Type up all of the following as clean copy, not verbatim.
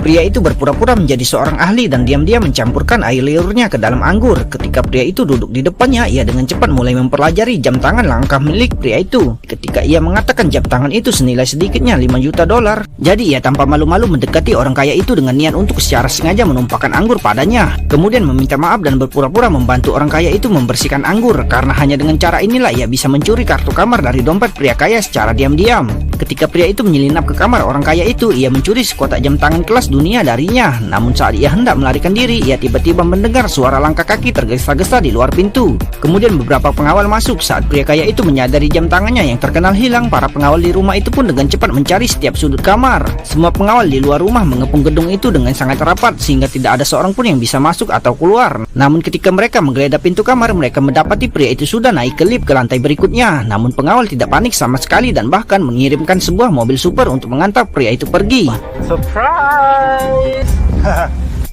Pria itu berpura-pura menjadi seorang ahli dan diam-diam mencampurkan air liurnya ke dalam anggur. Ketika pria itu duduk di depannya, ia dengan cepat mulai mempelajari jam tangan langkah milik pria itu. Ketika ia mengatakan jam tangan itu senilai sedikitnya 5 juta dolar, jadi ia tanpa malu-malu mendekati orang kaya itu dengan niat untuk secara sengaja menumpahkan anggur padanya. Kemudian meminta maaf dan berpura-pura membantu orang kaya itu membersihkan anggur, karena hanya dengan cara inilah ia bisa mencuri kartu kamar dari dompet pria kaya secara diam-diam. Ketika pria itu menyelinap ke kamar orang kaya itu, ia mencuri sekotak jam tangan kelas dunia darinya. Namun saat ia hendak melarikan diri, ia tiba-tiba mendengar suara langkah kaki tergesa-gesa di luar pintu. Kemudian beberapa pengawal masuk. Saat pria kaya itu menyadari jam tangannya yang terkenal hilang, para pengawal di rumah itu pun dengan cepat mencari setiap sudut kamar. Semua pengawal di luar rumah mengepung gedung itu dengan sangat rapat sehingga tidak ada seorang pun yang bisa masuk atau keluar. Namun ketika mereka menggeledah pintu kamar, mereka mendapati pria itu sudah naik ke lift ke lantai berikutnya. Namun pengawal tidak panik sama sekali dan bahkan mengirimkan sebuah mobil super untuk mengantar pria itu pergi. Surprise!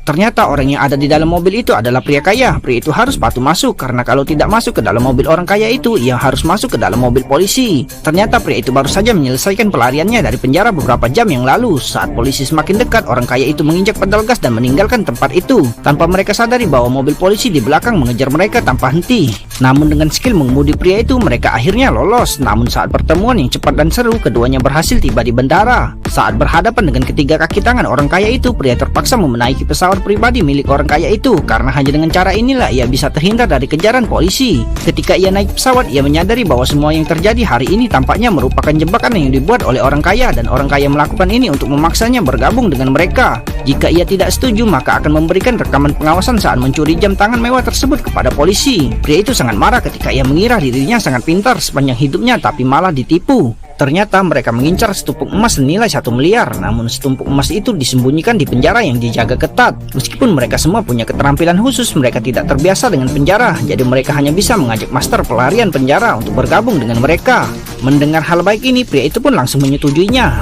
Ternyata orang yang ada di dalam mobil itu adalah pria kaya. Pria itu harus patuh masuk, karena kalau tidak masuk ke dalam mobil orang kaya itu, ia harus masuk ke dalam mobil polisi. Ternyata pria itu baru saja menyelesaikan pelariannya dari penjara beberapa jam yang lalu. Saat polisi semakin dekat, orang kaya itu menginjak pedal gas dan meninggalkan tempat itu, tanpa mereka sadari bahwa mobil polisi di belakang mengejar mereka tanpa henti. Namun dengan skill mengemudi pria itu, mereka akhirnya lolos. Namun saat pertemuan yang cepat dan seru, keduanya berhasil tiba di bandara. Saat berhadapan dengan ketiga kaki tangan orang kaya itu, pria terpaksa menaiki pesawat pribadi milik orang kaya itu, karena hanya dengan cara inilah ia bisa terhindar dari kejaran polisi. Ketika ia naik pesawat, ia menyadari bahwa semua yang terjadi hari ini tampaknya merupakan jebakan yang dibuat oleh orang kaya, dan orang kaya melakukan ini untuk memaksanya bergabung dengan mereka. Jika ia tidak setuju, maka akan memberikan rekaman pengawasan saat mencuri jam tangan mewah tersebut kepada polisi. Pria itu sangat marah ketika ia mengira dirinya sangat pintar sepanjang hidupnya, tapi malah ditipu. Ternyata mereka mengincar setumpuk emas senilai 1 miliar, namun setumpuk emas itu disembunyikan di penjara yang dijaga ketat. Meskipun mereka semua punya keterampilan khusus, mereka tidak terbiasa dengan penjara, jadi mereka hanya bisa mengajak master pelarian penjara untuk bergabung dengan mereka. Mendengar hal baik ini, pria itu pun langsung menyetujuinya.